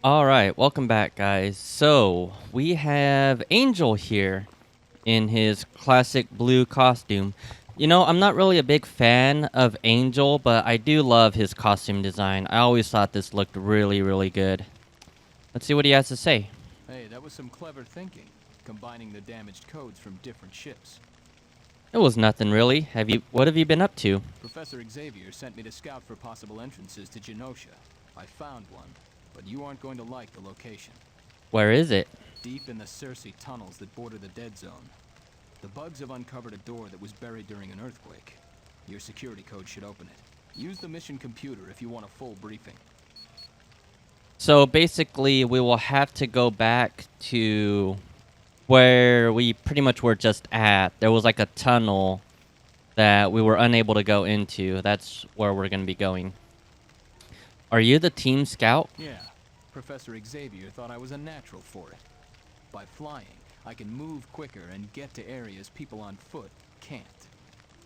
All right, welcome back, guys. So we have Angel here in his classic blue costume. You know, I'm not really a big fan of Angel, but I do love his costume design. I always thought this looked really, really good. Let's see what he has to say. Hey, that was some clever thinking, combining the damaged codes from different ships. It was nothing really. What have you been up to? Professor Xavier sent me to scout for possible entrances to Genosha. I found one, but you aren't going to like the location. Where is it? Deep in the Circe tunnels that border the dead zone. The bugs have uncovered a door that was buried during an earthquake. Your security code should open it. Use the mission computer if you want a full briefing. So basically, we will have to go back to where we pretty much were just at. There was like a tunnel that we were unable to go into. That's where we're going to be going. Are you the team scout? Yeah, Professor Xavier thought I was a natural for it. By flying, I can move quicker and get to areas people on foot can't.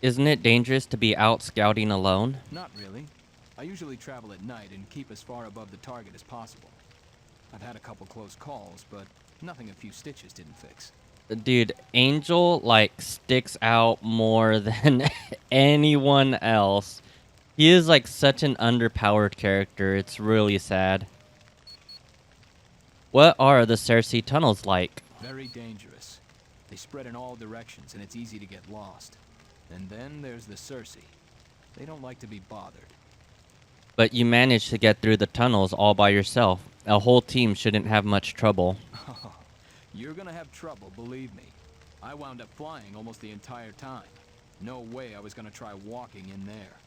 Isn't it dangerous to be out scouting alone? Not really. I usually travel at night and keep as far above the target as possible. I've had a couple close calls, but nothing a few stitches didn't fix. Dude, Angel, like, sticks out more than anyone else. He is, like, such an underpowered character. It's really sad. What are the Circe tunnels like? Very dangerous. They spread in all directions and it's easy to get lost. And then there's the Circe. They don't like to be bothered. But you managed to get through the tunnels all by yourself. A whole team shouldn't have much trouble. You're gonna have trouble, believe me. I wound up flying almost the entire time. No way I was gonna try walking in there.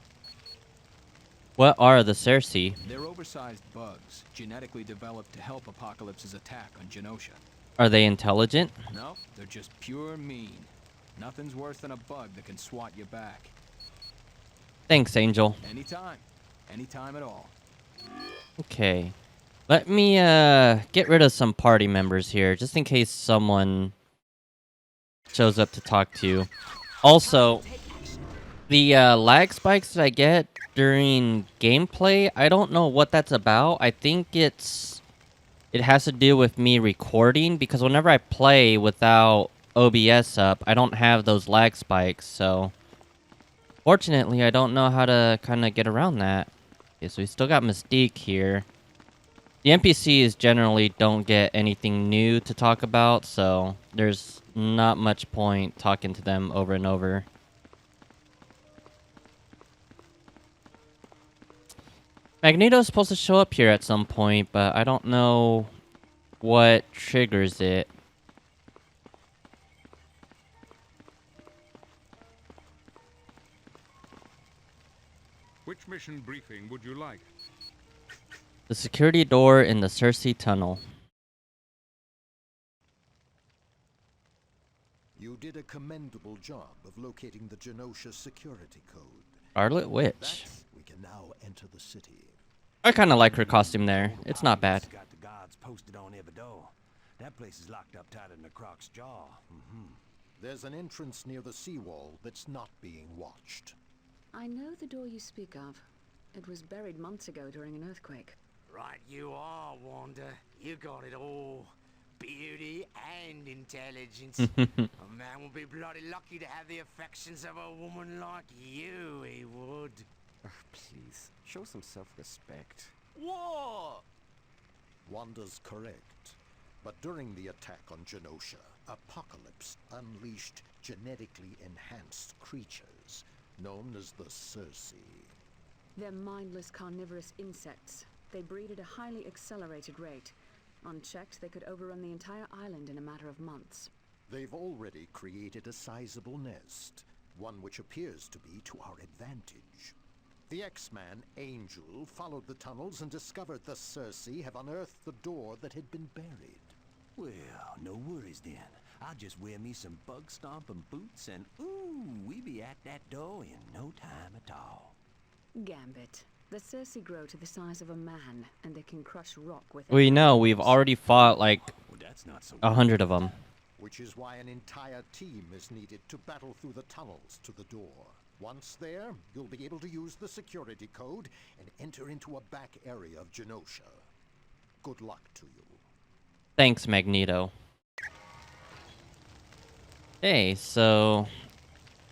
What are the Circe? They're oversized bugs, genetically developed to help Apocalypse's attack on Genosha. Are they intelligent? No, they're just pure mean. Nothing's worse than a bug that can swat you back. Thanks, Angel. Anytime. Anytime at all. Okay. Let me get rid of some party members here, just in case someone shows up to talk to you. Also, the lag spikes that I get during gameplay, I don't know what that's about. I think it has to do with me recording, because whenever I play without OBS up, I don't have those lag spikes, so fortunately, I don't know how to kind of get around that. Okay, so we still got Mystique here. The NPCs generally don't get anything new to talk about, so there's not much point talking to them over and over. Magneto's supposed to show up here at some point, but I don't know what triggers it. Which mission briefing would you like? The security door in the Circe tunnel. You did a commendable job of locating the Genosha security code. Scarlet Witch. We can now enter the city. I kind of like her costume there. It's not bad. Got the guards posted on every door. That place is locked up tighter than a croc's jaw. There's an entrance near the seawall that's not being watched. I know the door you speak of. It was buried months ago during an earthquake. Right you are, Wanda. You got it all. Beauty and intelligence. A man will be bloody lucky to have the affections of a woman like you, he would. Please, show some self-respect. What? Wanda's correct. But during the attack on Genosha, Apocalypse unleashed genetically enhanced creatures known as the Circe. They're mindless carnivorous insects. They breed at a highly accelerated rate. Unchecked, they could overrun the entire island in a matter of months. They've already created a sizable nest, one which appears to be to our advantage. The X-Man, Angel, followed the tunnels and discovered the Circe have unearthed the door that had been buried. Well, no worries then. I'll just wear me some bug stomping boots and ooh, we be at that door in no time at all. Gambit. The Circe grow to the size of a man, and they can crush rock with We know, we've already fought like Well, that's not so 100 of them. Which is why an entire team is needed to battle through the tunnels to the door. Once there, you'll be able to use the security code and enter into a back area of Genosha. Good luck to you. Thanks, Magneto. Hey, so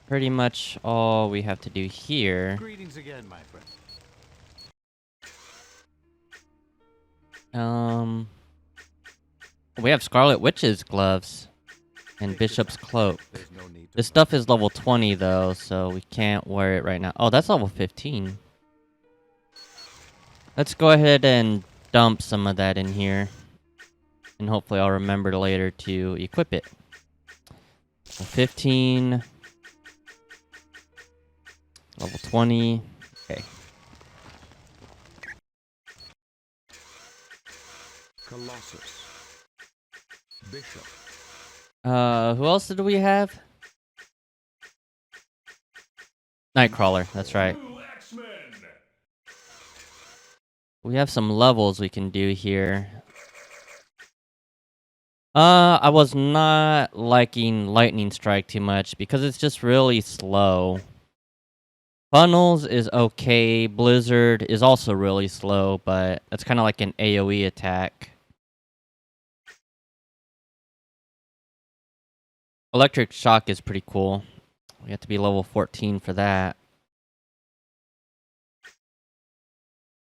pretty much all we have to do here. Greetings again, my friend. We have Scarlet Witch's gloves and Bishop's cloak. There's no need to This stuff is level 20 though, so we can't wear it right now. Oh, that's level 15. Let's go ahead and dump some of that in here. And hopefully I'll remember later to equip it. So 15. Level 20. Okay. Colossus. Bishop. Who else did we have? Nightcrawler, that's right. We have some levels we can do here. I was not liking Lightning Strike too much because it's just really slow. Funnels is okay. Blizzard is also really slow, but that's kind of like an AoE attack. Electric Shock is pretty cool. We have to be level 14 for that.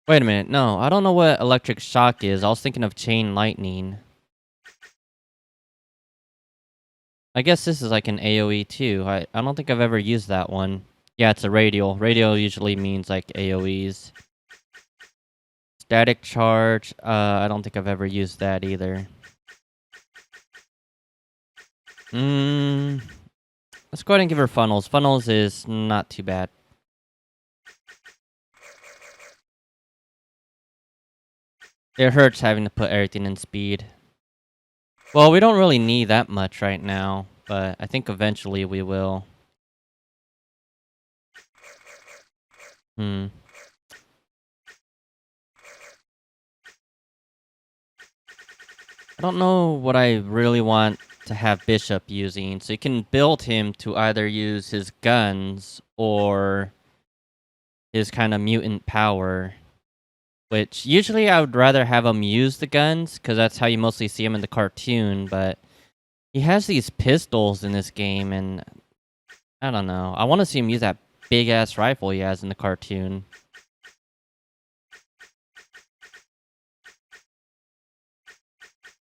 Wait a minute. No, I don't know what Electric Shock is. I was thinking of Chain Lightning. I guess this is like an AoE too. I don't think I've ever used that one. Yeah, it's a radial. Radial usually means like AoEs. Static Charge. I don't think I've ever used that either. Let's go ahead and give her Funnels. Funnels is not too bad. It hurts having to put everything in speed. Well, we don't really need that much right now, but I think eventually we will. I don't know what I really want to have Bishop using. So you can build him to either use his guns or his kind of mutant power. Which usually I would rather have him use the guns because that's how you mostly see him in the cartoon. But he has these pistols in this game and I don't know. I want to see him use that big ass rifle he has in the cartoon.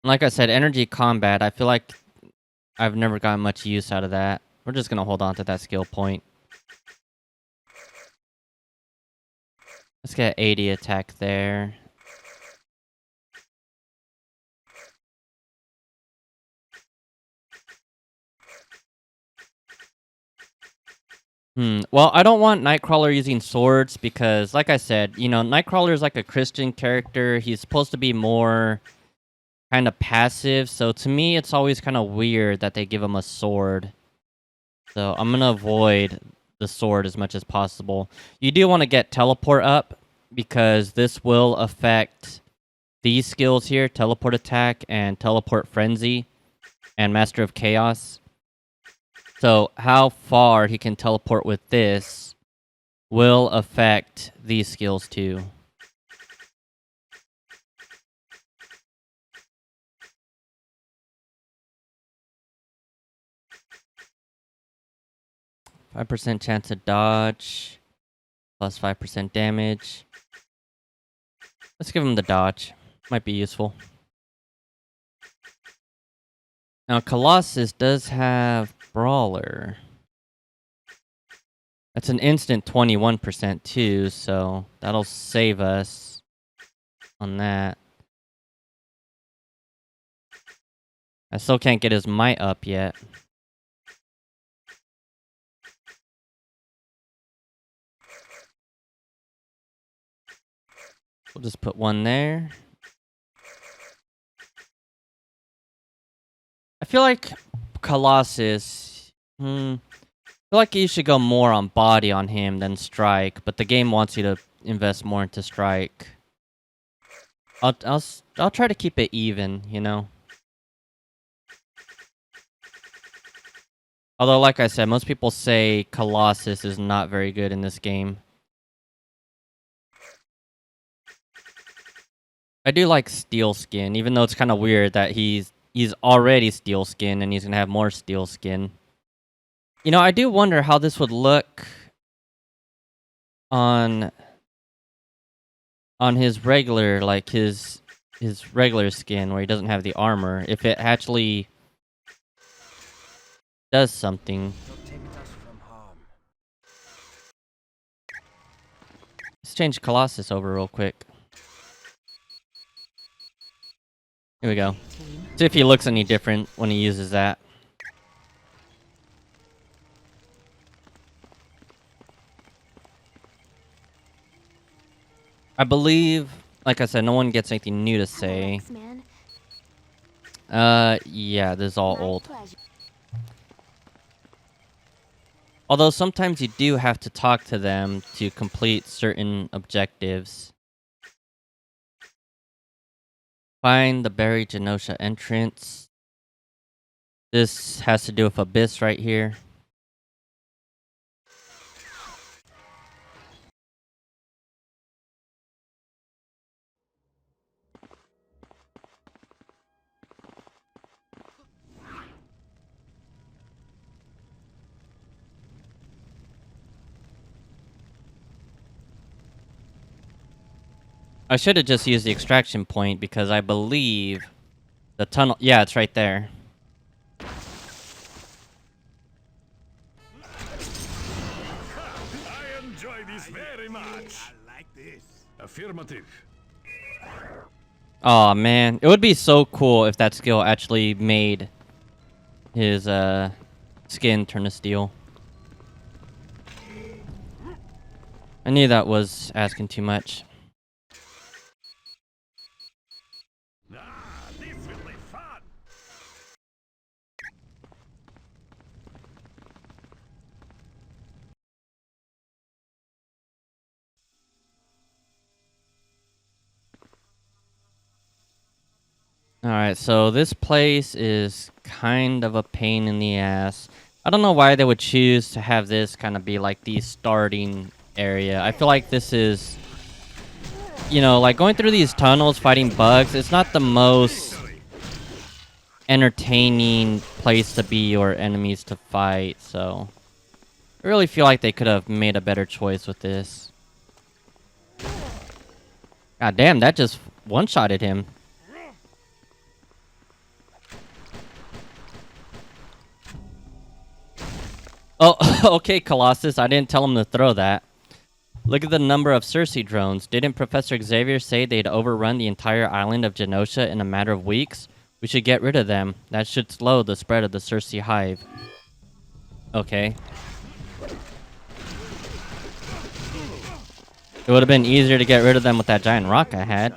Like I said, energy combat, I feel like I've never gotten much use out of that. We're just going to hold on to that skill point. Let's get 80 attack there. Well, I don't want Nightcrawler using swords because, like I said, you know, Nightcrawler is like a Christian character. He's supposed to be more kind of passive. So to me, it's always kind of weird that they give him a sword. So I'm going to avoid the sword as much as possible. You do want to get Teleport up because this will affect these skills here, Teleport Attack and Teleport Frenzy and Master of Chaos. So how far he can teleport with this will affect these skills too. %5 chance to dodge, plus 5% damage. Let's give him the dodge. Might be useful. Now, Colossus does have Brawler. That's an instant 21% too, so that'll save us on that. I still can't get his might up yet. We'll just put one there. I feel like Colossus... I feel like you should go more on body on him than strike, but the game wants you to invest more into strike. I'll try to keep it even, you know? Although, like I said, most people say Colossus is not very good in this game. I do like steel skin, even though it's kind of weird that he's already steel skin and he's gonna have more steel skin. You know, I do wonder how this would look on his regular, like his regular skin where he doesn't have the armor. If it actually does something. Let's change Colossus over real quick. Here we go. See if he looks any different when he uses that. I believe, like I said, no one gets anything new to say. Yeah, this is all old. Although sometimes you do have to talk to them to complete certain objectives. Find the buried Genosha entrance. This has to do with Abyss right here. I should have just used the extraction point because I believe the tunnel... Yeah, it's right there. I enjoy this very much. I like this. Affirmative. Oh man, it would be so cool if that skill actually made his skin turn to steel. I knew that was asking too much. This will be fun. Alright, so this place is kind of a pain in the ass. I don't know why they would choose to have this kind of be like the starting area. I feel like this is, you know, like going through these tunnels fighting bugs, it's not the most entertaining place to be or enemies to fight, so I really feel like they could have made a better choice with this. God damn, that just one-shotted him. Oh, okay, Colossus. I didn't tell him to throw that. Look at the number of Cersei drones. Didn't Professor Xavier say they'd overrun the entire island of Genosha in a matter of weeks? We should get rid of them. That should slow the spread of the Cersei hive. Okay. It would have been easier to get rid of them with that giant rock I had.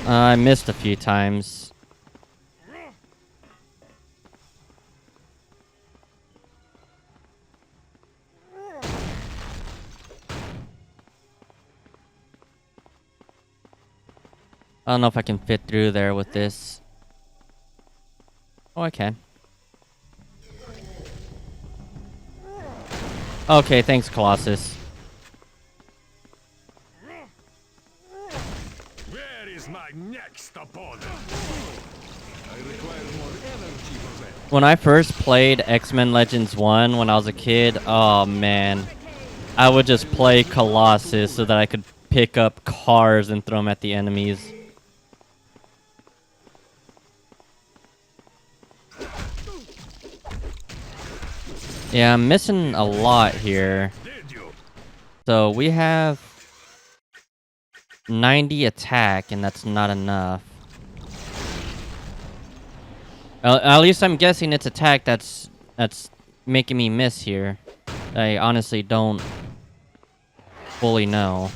I missed a few times. I don't know if I can fit through there with this. Oh, I can. Okay, thanks, Colossus. Where is my next opponent? I require more energy for that. When I first played X-Men Legends 1 when I was a kid, oh man. I would just play Colossus so that I could pick up cars and throw them at the enemies. Yeah, I'm missing a lot here. So we have 90 attack, and that's not enough. At least I'm guessing it's attack that's making me miss here. I honestly don't fully know.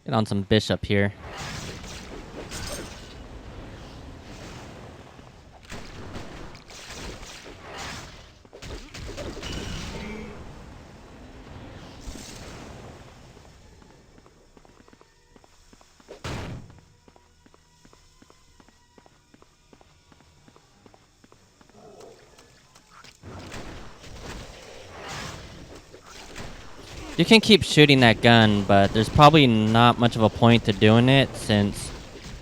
Get on some bishop here. You can keep shooting that gun, but there's probably not much of a point to doing it since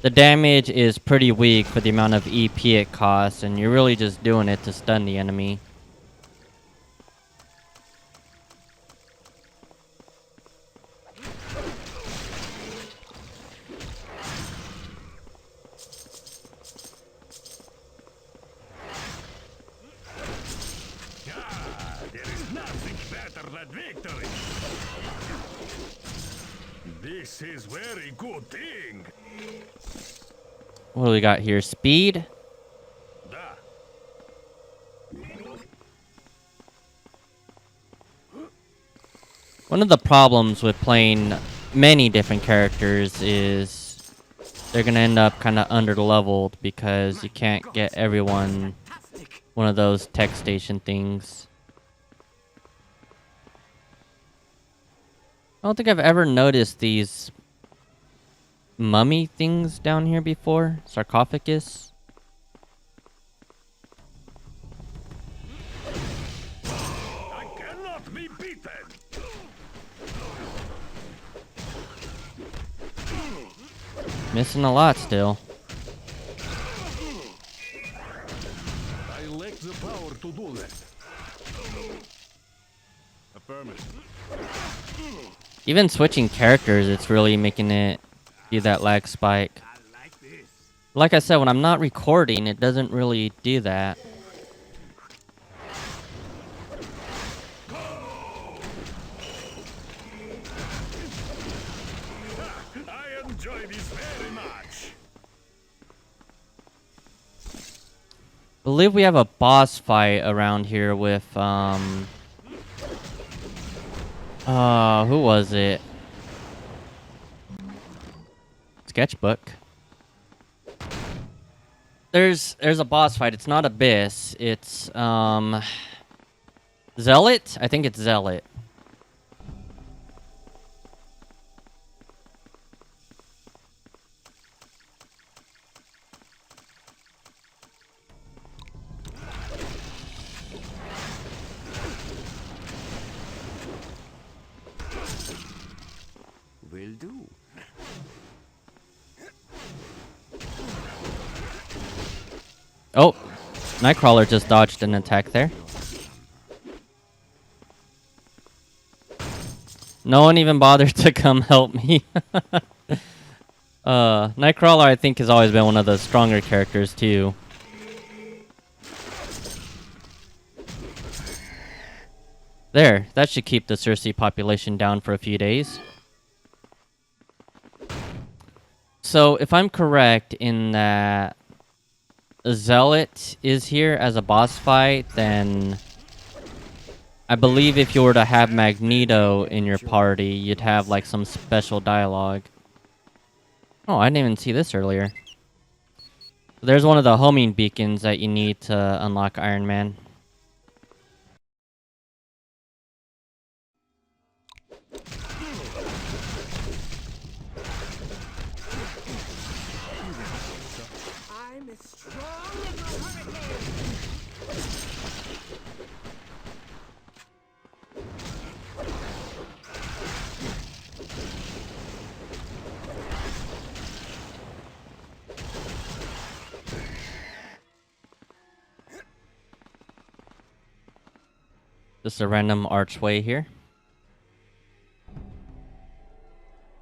the damage is pretty weak for the amount of EP it costs, and you're really just doing it to stun the enemy. There is nothing better than victory. This is very good thing. What do we got here? Speed? Da. One of the problems with playing many different characters is they're gonna end up kind of under-leveled because you can't get everyone one of those tech station things. I don't think I've ever noticed these mummy things down here before. Sarcophagus. I cannot be beaten. Missing a lot still. I lack the power to do that. Affirmative. Even switching characters, it's really making it do that lag spike. Like I said, when I'm not recording, it doesn't really do that. I enjoy this very much. Believe we have a boss fight around here with who was it? Sketchbook. There's a boss fight. It's not Abyss. It's Zealot? I think it's Zealot. Will do. Oh, Nightcrawler just dodged an attack there. No one even bothered to come help me. Nightcrawler, I think, has always been one of the stronger characters, too. There, that should keep the Cersei population down for a few days. So, if I'm correct in that Zealot is here as a boss fight, then I believe if you were to have Magneto in your party, you'd have like some special dialogue. Oh, I didn't even see this earlier. There's one of the homing beacons that you need to unlock Iron Man. I'm as strong as a hurricane. Just a random archway here.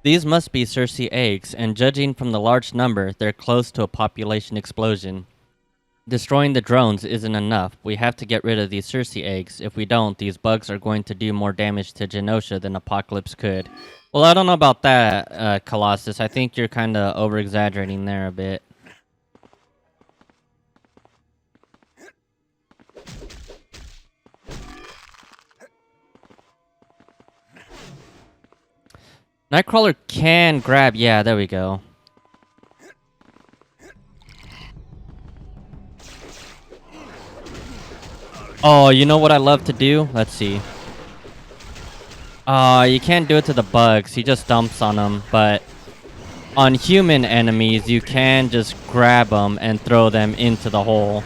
These must be Cersei eggs, and judging from the large number, they're close to a population explosion. Destroying the drones isn't enough. We have to get rid of these Cersei eggs. If we don't, these bugs are going to do more damage to Genosha than Apocalypse could. Well, I don't know about that, Colossus. I think you're kind of over-exaggerating there a bit. Nightcrawler can grab... Yeah, there we go. Oh, you know what I love to do? Let's see. You can't do it to the bugs. He just dumps on them. But on human enemies, you can just grab them and throw them into the hole.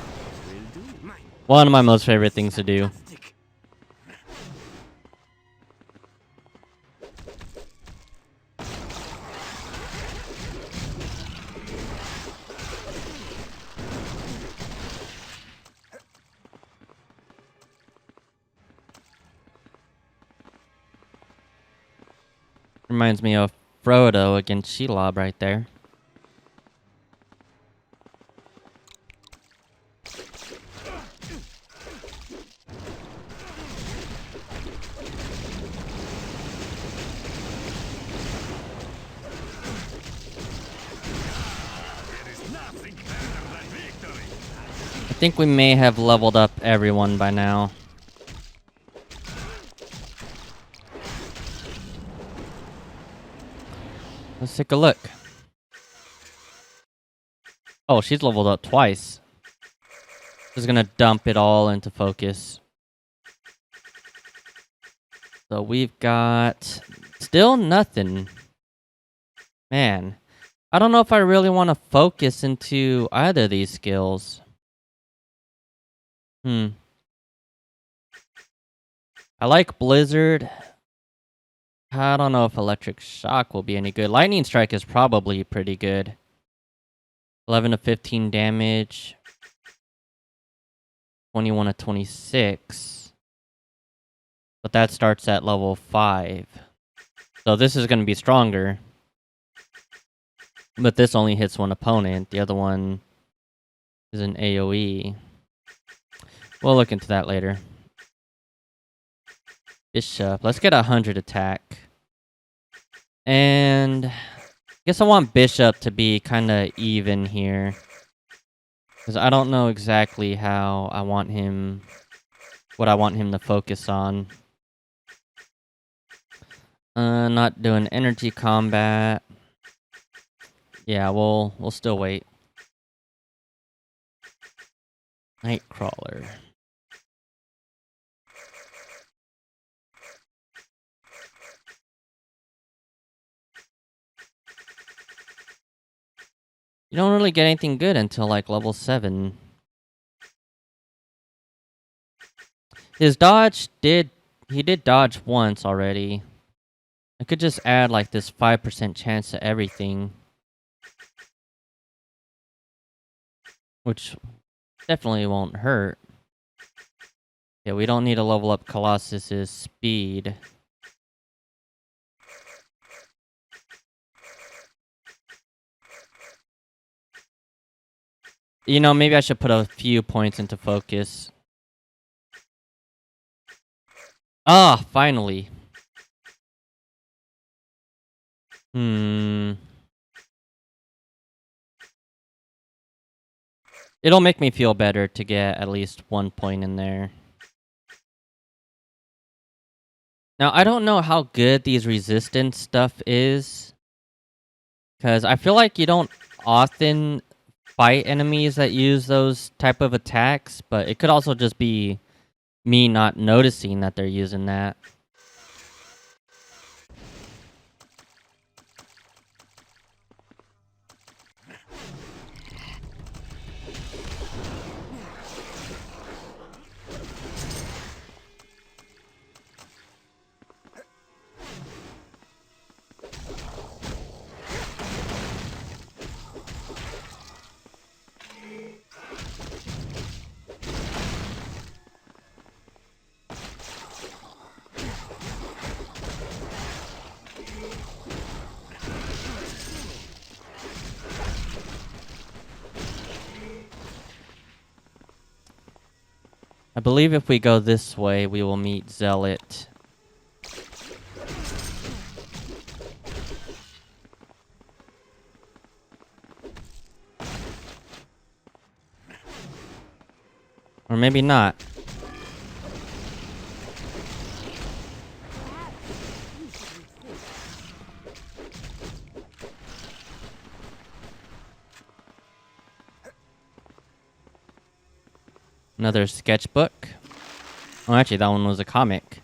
One of my most favorite things to do. Reminds me of Frodo against Shelob right there. I think we may have leveled up everyone by now. Let's take a look. Oh, she's leveled up twice. Just gonna dump it all into focus. So we've got still nothing. Man, I don't know if I really want to focus into either of these skills. I like Blizzard. I don't know if Electric Shock will be any good. Lightning Strike is probably pretty good. 11 to 15 damage. 21 to 26. But that starts at level 5. So this is going to be stronger. But this only hits one opponent. The other one is an AoE. We'll look into that later. Bishop. Let's get 100 attack. And I guess I want Bishop to be kind of even here. Because I don't know exactly how I want him... what I want him to focus on. Not doing energy combat. Yeah, we'll still wait. Nightcrawler. You don't really get anything good until like level 7. His dodge did dodge once already. I could just add like this 5% chance to everything. Which definitely won't hurt. Yeah, we don't need to level up Colossus's speed. You know, maybe I should put a few points into focus. Ah, finally. It'll make me feel better to get at least 1 point in there. Now, I don't know how good these resistance stuff is. Because I feel like you don't often fight enemies that use those type of attacks. But it could also just be me not noticing that they're using that. I believe if we go this way, we will meet Zealot. Or maybe not. Another sketchbook. Oh, actually, that one was a comic.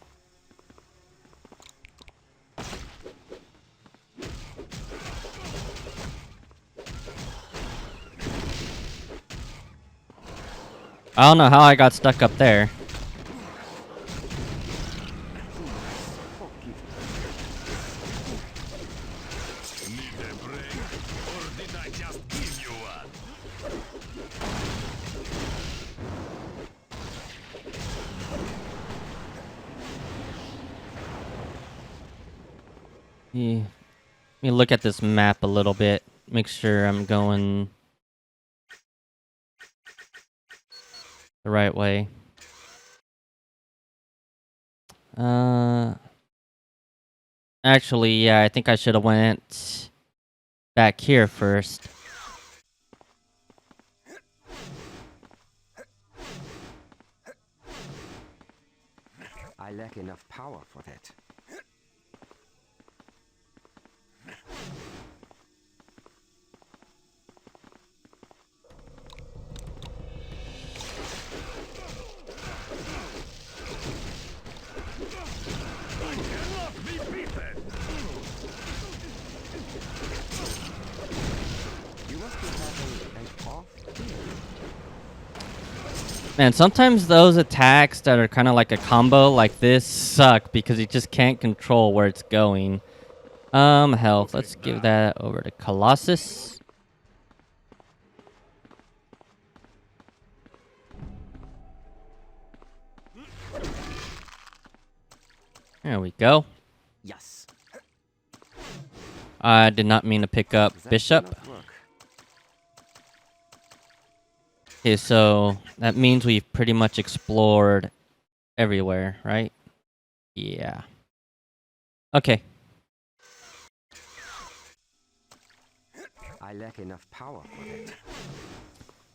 I don't know how I got stuck up there. Need a break, or did I just give you one? Let me look at this map a little bit. Make sure I'm going the right way. Actually, yeah, I think I should have went back here first. I lack enough power for that. I cannot be beaten! You must be having an off day. Man, sometimes those attacks that are kind of like a combo like this suck because you just can't control where it's going. Health. Let's give that over to Colossus. There we go. Yes. I did not mean to pick up That Bishop. cannot work. Okay, so that means we've pretty much explored everywhere, right? Yeah. Okay. I lack enough power for that.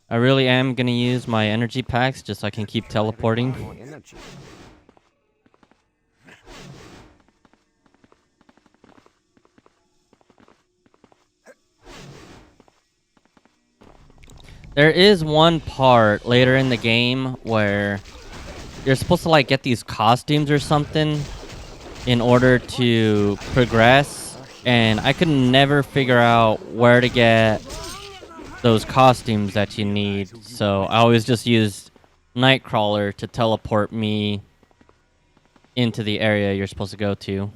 I really am gonna use my energy packs just so I can keep More teleporting. energy. There is one part later in the game where you're supposed to like get these costumes or something in order to progress, and I could never figure out where to get those costumes that you need, so I always just used Nightcrawler to teleport me into the area you're supposed to go to.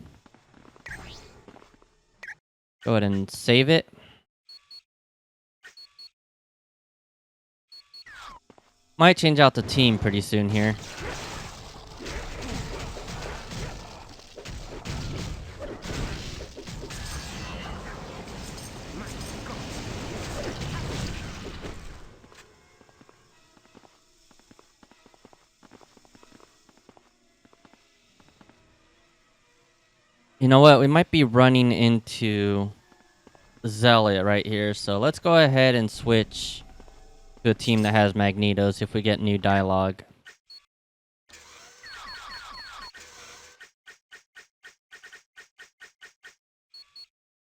Go ahead and save it. Might change out the team pretty soon here. You know what? We might be running into Zealot right here, so let's go ahead and switch to a team that has Magnetos if we get new dialogue.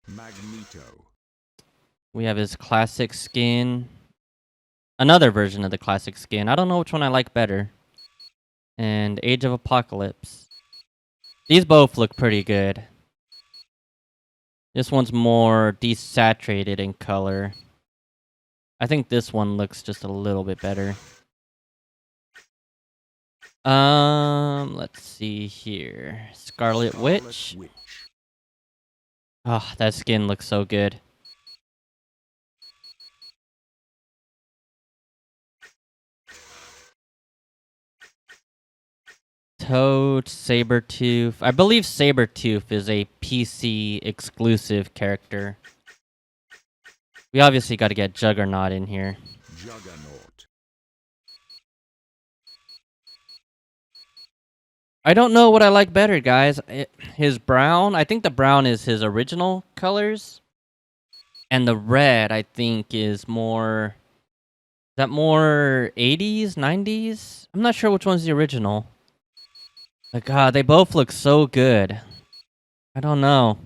Magneto. We have his classic skin. Another version of the classic skin. I don't know which one I like better. And Age of Apocalypse. These both look pretty good. This one's more desaturated in color. I think this one looks just a little bit better. Let's see here. Scarlet Witch. Oh, that skin looks so good. Toad, Sabretooth. I believe Sabretooth is a PC exclusive character. We obviously got to get Juggernaut in here. Juggernaut. I don't know what I like better, guys. His brown, I think the brown is his original colors. And the red, I think, is more... Is that more 80s, 90s? I'm not sure which one's the original. But God, they both look so good. I don't know.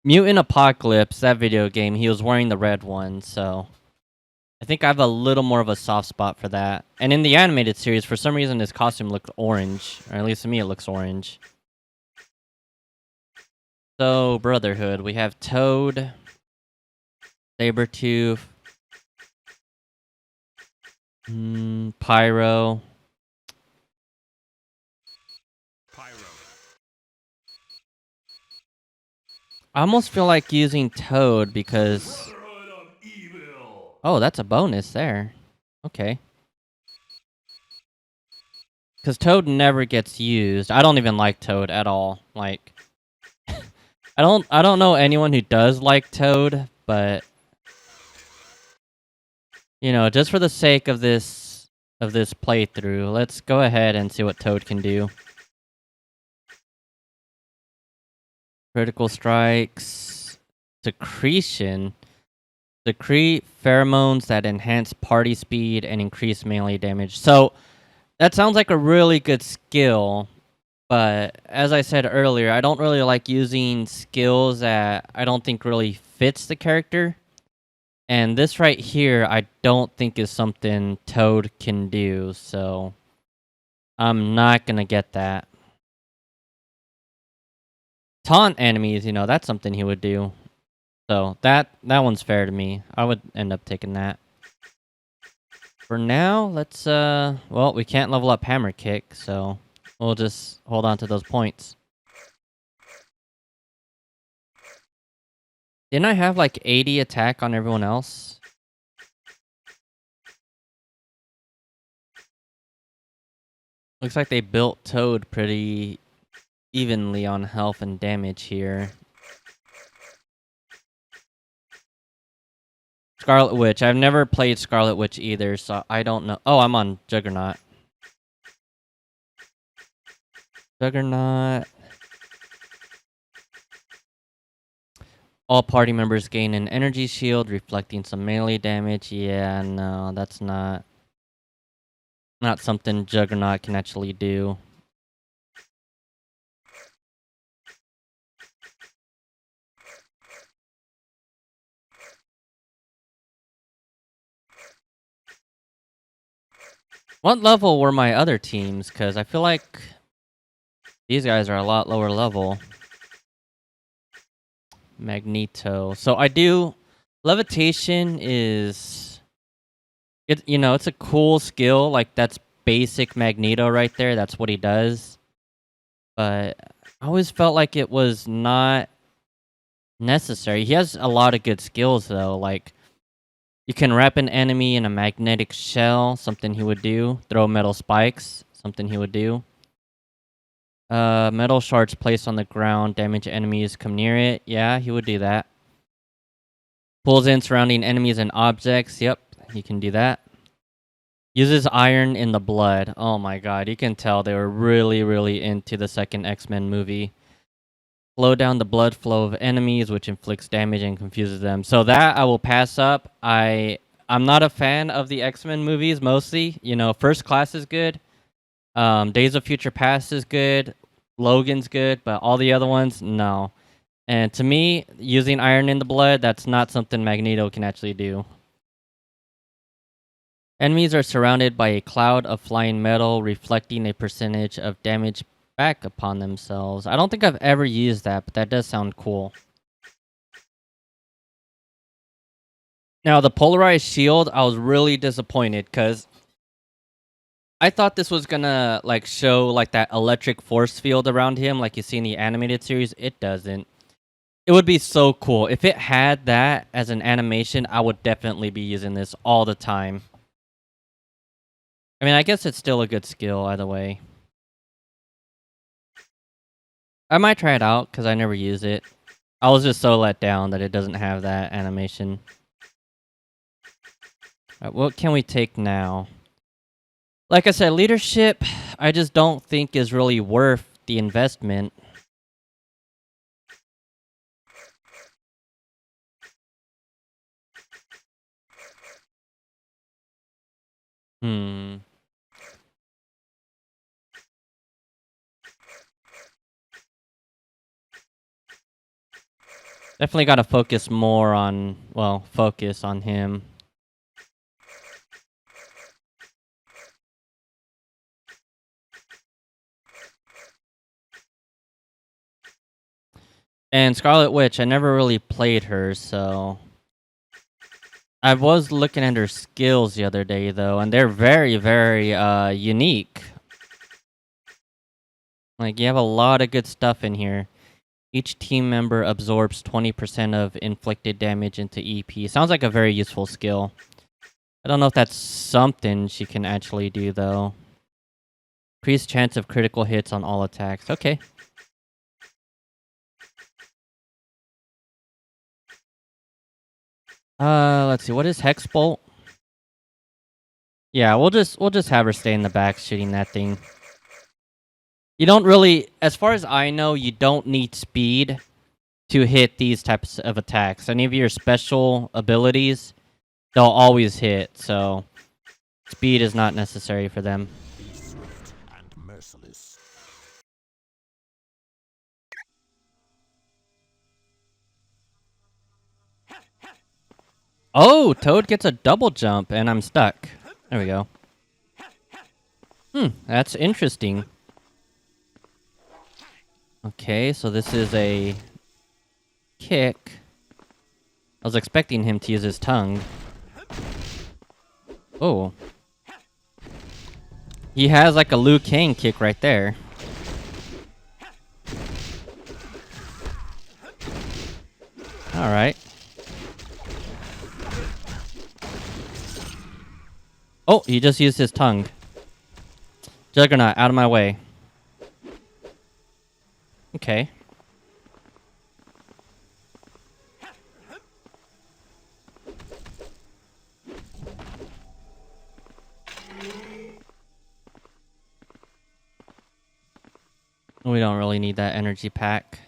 Mutant Apocalypse, that video game, he was wearing the red one, so... I think I have a little more of a soft spot for that. And in the animated series, for some reason, his costume looked orange. Or at least to me, it looks orange. So, Brotherhood. We have Toad. Sabretooth. Pyro. I almost feel like using Toad because... Oh, that's a bonus there. Okay. Because Toad never gets used. I don't even like Toad at all. Like, I don't know anyone who does like Toad, but you know, just for the sake of this playthrough, let's go ahead and see what Toad can do. Critical strikes, secretion, secrete pheromones that enhance party speed and increase melee damage. So that sounds like a really good skill, but as I said earlier, I don't really like using skills that I don't think really fits the character. And this right here, I don't think is something Toad can do, so I'm not gonna get that. Taunt enemies, you know, that's something he would do. So that one's fair to me. I would end up taking that. For now, let's well, we can't level up Hammer Kick, so we'll just hold on to those points. Didn't I have like 80 attack on everyone else? Looks like they built Toad pretty evenly on health and damage here. Scarlet Witch. I've never played Scarlet Witch either, so I don't know. Oh, I'm on Juggernaut. Juggernaut. All party members gain an energy shield, reflecting some melee damage. Yeah, no, that's not something Juggernaut can actually do. What level were my other teams? Because I feel like these guys are a lot lower level. Magneto. So I do... Levitation is... you know, it's a cool skill. Like, that's basic Magneto right there. That's what he does. But I always felt like it was not necessary. He has a lot of good skills, though. Like, you can wrap an enemy in a magnetic shell. Something he would do. Throw metal spikes. Something he would do. Metal shards placed on the ground. Damage enemies come near it. Yeah, he would do that. Pulls in surrounding enemies and objects. Yep, he can do that. Uses iron in the blood. Oh my god, you can tell they were really, really into the second X-Men movie. Slow down the blood flow of enemies, which inflicts damage and confuses them. So that I will pass up. I'm not a fan of the X-Men movies, mostly. You know, First Class is good. Days of Future Past is good. Logan's good, but all the other ones, no. And to me, using iron in the blood, that's not something Magneto can actually do. Enemies are surrounded by a cloud of flying metal, reflecting a percentage of damage back upon themselves. I don't think I've ever used that, but that does sound cool. Now, the polarized shield, I was really disappointed, because I thought this was gonna like show like that electric force field around him like you see in the animated series. It doesn't. It would be so cool. If it had that as an animation, I would definitely be using this all the time. I mean, I guess it's still a good skill either way. I might try it out because I never use it. I was just so let down that it doesn't have that animation. Alright, what can we take now? Like I said, leadership, I just don't think is really worth the investment. Definitely got to focus more on, well, focus on him. And Scarlet Witch, I never really played her, so... I was looking at her skills the other day, though, and they're very, very unique. Like, you have a lot of good stuff in here. Each team member absorbs 20% of inflicted damage into EP. Sounds like a very useful skill. I don't know if that's something she can actually do, though. Increased chance of critical hits on all attacks. Okay. Let's see. What is Hex Bolt? Yeah, we'll just have her stay in the back shooting that thing. You don't really, as far as I know, you don't need speed to hit these types of attacks. Any of your special abilities, they'll always hit, so speed is not necessary for them. Be swift and merciless. Oh, Toad gets a double jump, and I'm stuck. There we go. That's interesting. Okay, so this is a kick. I was expecting him to use his tongue. Oh. He has like a Liu Kang kick right there. Alright. Oh, he just used his tongue. Juggernaut, out of my way. Okay. We don't really need that energy pack.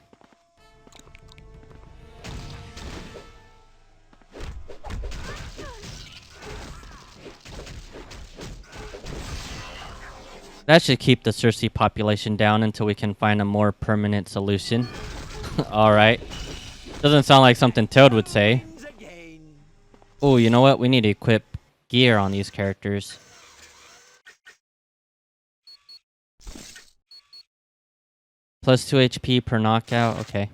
That should keep the Cersei population down until we can find a more permanent solution. Alright. Doesn't sound like something Toad would say. Oh, you know what? We need to equip gear on these characters. Plus 2 HP per knockout. Okay.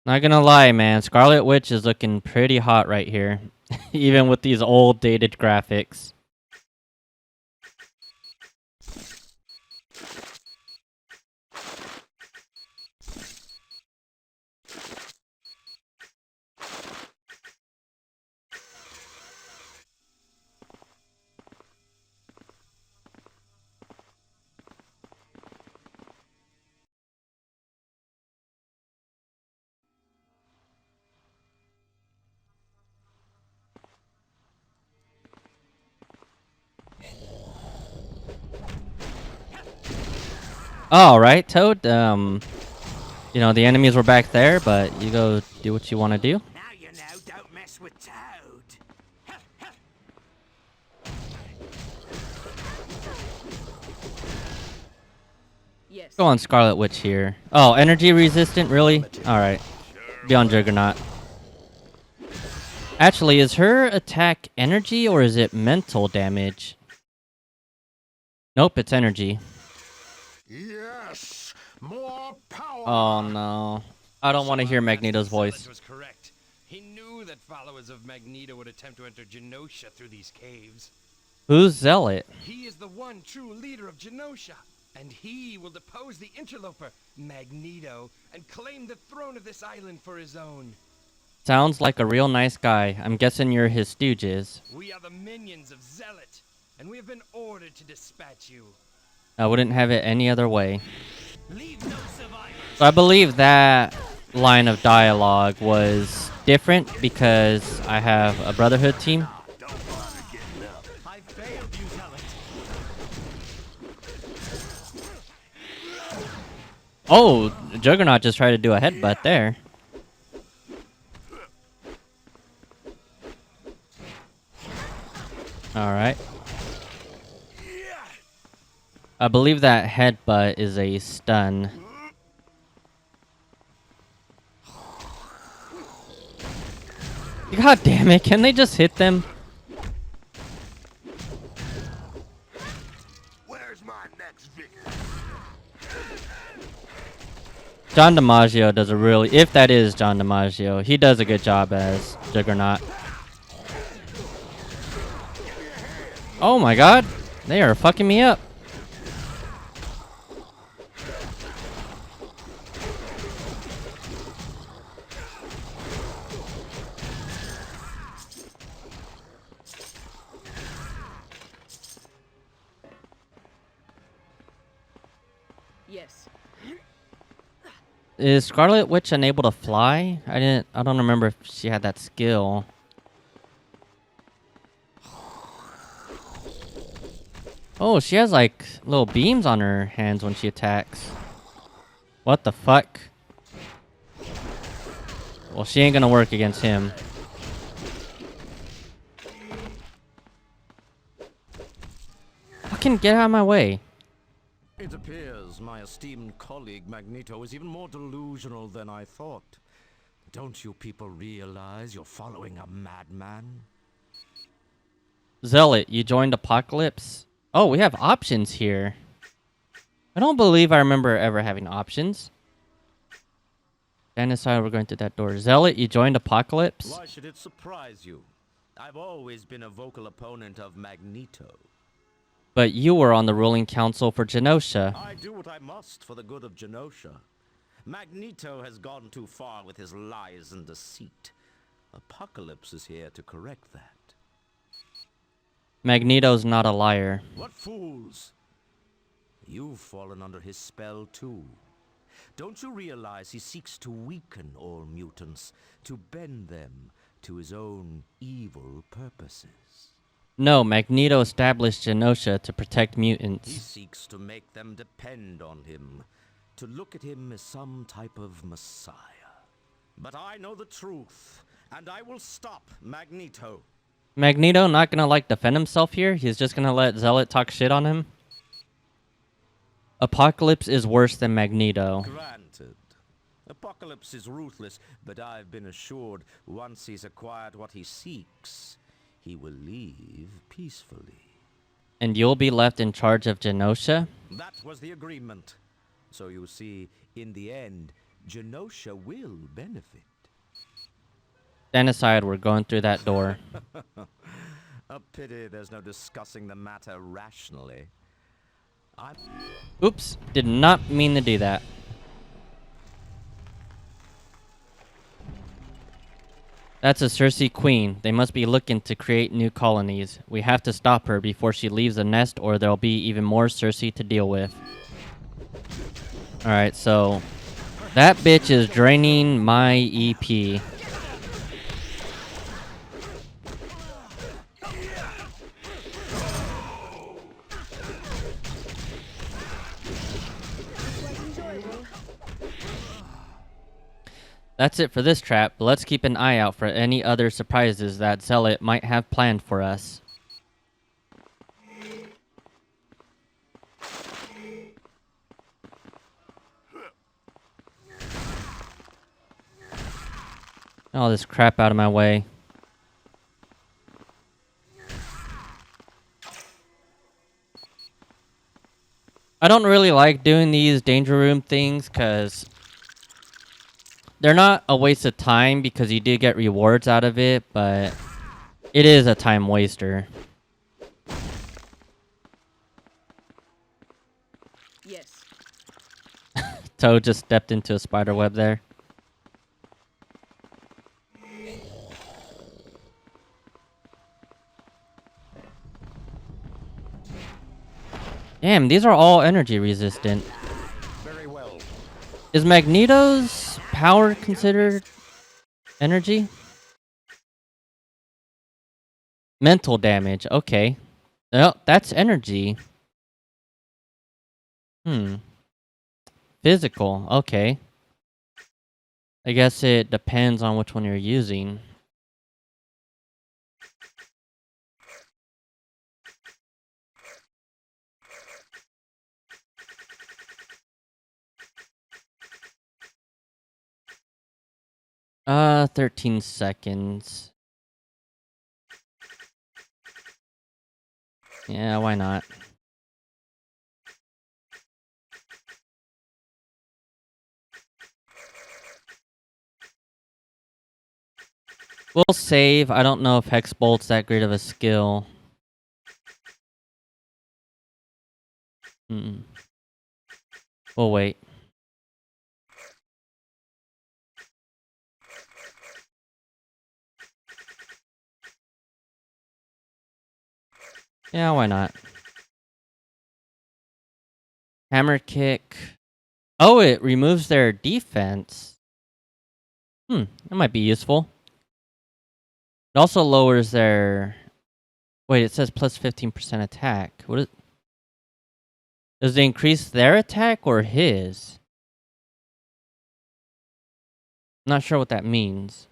Not gonna lie, man. Scarlet Witch is looking pretty hot right here. Even with these old, dated graphics. All right, Toad. You know, the enemies were back there, but you go do what you want to do. Now you know, don't mess with Toad. Yes. Go on Scarlet Witch here. Oh, energy resistant, really? Alright. Be on Juggernaut. Actually, is her attack energy or is it mental damage? Nope, it's energy. Yes, more power. Oh no. I don't want to hear Magneto's voice. Zealot was correct. He knew that followers of Magneto would attempt to enter Genosha through these caves. Who's Zealot? He is the one true leader of Genosha, and he will depose the interloper, Magneto, and claim the throne of this island for his own. Sounds like a real nice guy. I'm guessing you're his stooges. We are the minions of Zealot, and we have been ordered to dispatch you. I wouldn't have it any other way. Leave no survivors. So I believe that line of dialogue was different because I have a Brotherhood team. I failed you, Zealot. Oh, Juggernaut just tried to do a headbutt there. Alright. I believe that headbutt is a stun. God damn it, can they just hit them? Where's my next victim? John DiMaggio does a really... If that is John DiMaggio, he does a good job as Juggernaut. Oh my god, they are fucking me up. Is Scarlet Witch unable to fly? I don't remember if she had that skill. Oh, she has like little beams on her hands when she attacks. What the fuck? Well, she ain't gonna work against him. Fucking get out of my way. It appears my esteemed colleague Magneto is even more delusional than I thought. Don't you people realize you're following a madman? Zealot, you joined Apocalypse? Oh, we have options here. I don't believe I remember ever having options. Dan decided we're going through that door. Zealot, you joined Apocalypse? Why should it surprise you? I've always been a vocal opponent of Magneto. But you were on the ruling council for Genosha. I do what I must for the good of Genosha. Magneto has gone too far with his lies and deceit. Apocalypse is here to correct that. Magneto's not a liar. What fools! You've fallen under his spell too. Don't you realize he seeks to weaken all mutants, to bend them to his own evil purposes? No, Magneto established Genosha to protect He mutants. seeks to make them depend on him, to look at him as some type of messiah. But I know the truth, and I will stop Magneto. Magneto not gonna like defend himself here? He's just gonna let Zealot talk shit on him? Apocalypse is worse than Magneto. Granted. Apocalypse is ruthless, but I've been assured once he's acquired what he seeks, he will leave peacefully. And you'll be left in charge of Genosha? That was the agreement. So you see, in the end, Genosha will benefit. Stand aside, we're going through that door. A pity there's no discussing the matter rationally. Oops, did not mean to do that. That's a Cersei queen. They must be looking to create new colonies. We have to stop her before she leaves the nest, or there'll be even more Cersei to deal with. Alright, so that bitch is draining my EP. That's it for this trap, but let's keep an eye out for any other surprises that Zealot might have planned for us. All this crap out of my way. I don't really like doing these danger room things because they're not a waste of time because you do get rewards out of it, but it is a time waster. Yes. Toad just stepped into a spider web there. Damn, these are all energy resistant. Very well. Is Magneto's power considered energy? Mental damage, okay. Oh, that's energy. Physical, okay. I guess it depends on which one you're using. 13 seconds. Yeah, why not? We'll save. I don't know if Hex Bolt's that great of a skill. We'll wait. Yeah, why not? Hammer kick. Oh, it removes their defense. That might be useful. It also lowers their... Wait, it says plus 15% attack. What is... Does it increase their attack or his? Not sure what that means.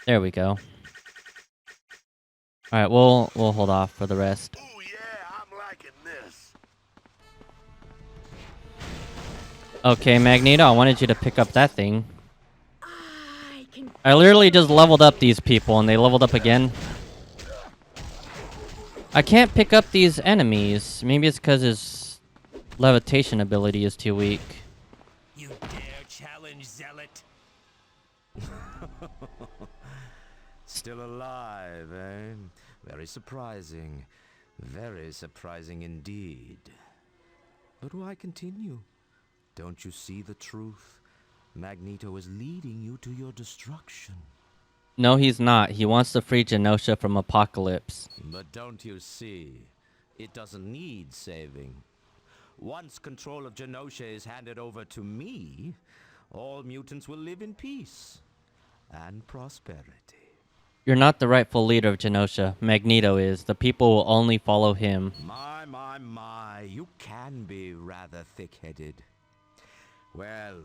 There we go. All right, we'll hold off for the rest. Oh yeah, I'm liking this. Okay, Magneto, I wanted you to pick up that thing. I can. I literally just leveled up these people and they leveled up again. I can't pick up these enemies. Maybe it's because his levitation ability is too weak. You dare challenge Zealot? Still alive, eh? Very surprising. Very surprising indeed. But why continue? Don't you see the truth? Magneto is leading you to your destruction. No, he's not. He wants to free Genosha from Apocalypse. But don't you see? It doesn't need saving. Once control of Genosha is handed over to me, all mutants will live in peace and prosperity. You're not the rightful leader of Genosha. Magneto is. The people will only follow him. My, you can be rather thick-headed. Well,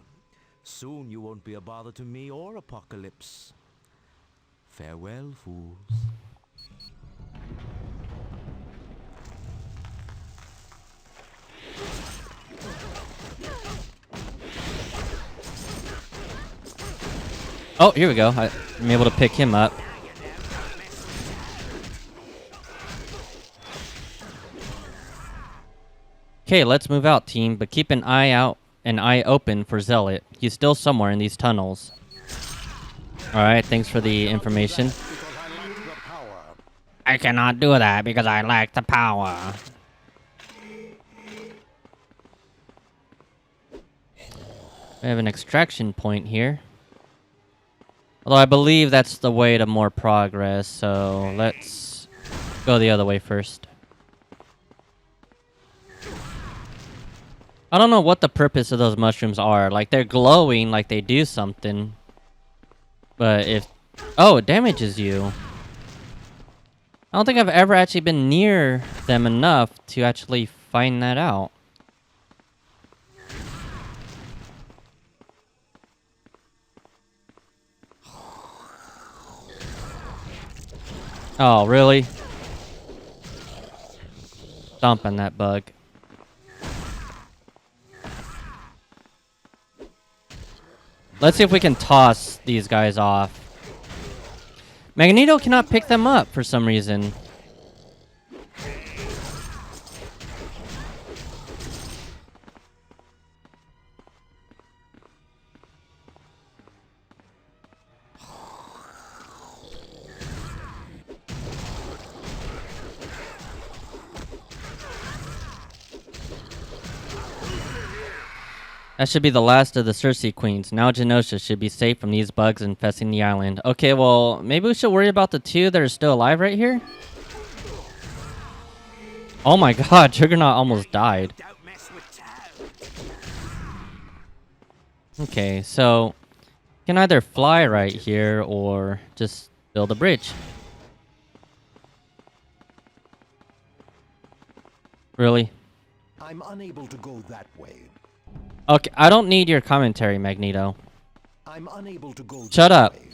soon you won't be a bother to me or Apocalypse. Farewell, fools. Oh, here we go. I'm able to pick him up. Okay, let's move out, team, but keep an eye open for Zealot. He's still somewhere in these tunnels. Alright, thanks for the information. I cannot do that because I lack the power. We have an extraction point here. Although I believe that's the way to more progress, so let's go the other way first. I don't know what the purpose of those mushrooms are. Like, they're glowing like they do something. But if... Oh, it damages you. I don't think I've ever actually been near them enough to actually find that out. Oh, really? Stomping that bug. Let's see if we can toss these guys off. Magneto cannot pick them up for some reason. That should be the last of the Cersei queens. Now Genosha should be safe from these bugs infesting the island. Okay, well, maybe we should worry about the two that are still alive right here? Oh my god, Juggernaut almost died. Okay, so... you can either fly right here or just build a bridge. Really? I'm unable to go that way. Okay, I don't need your commentary, Magneto. I'm unable to go Shut that up. way.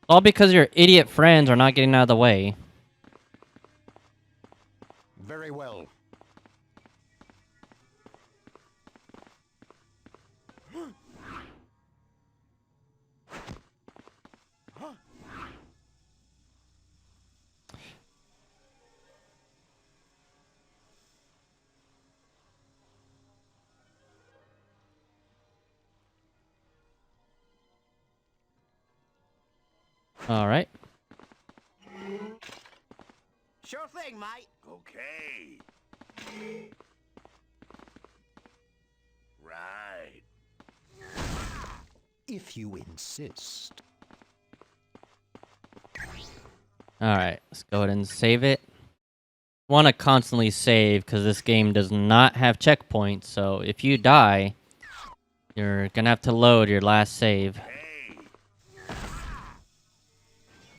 All because your idiot friends are not getting out of the way. Very well. Alright. Sure thing, mate. Okay. Right. if you insist. Alright, let's go ahead and save it. Want to constantly save because this game does not have checkpoints, so if you die, you're gonna have to load your last save.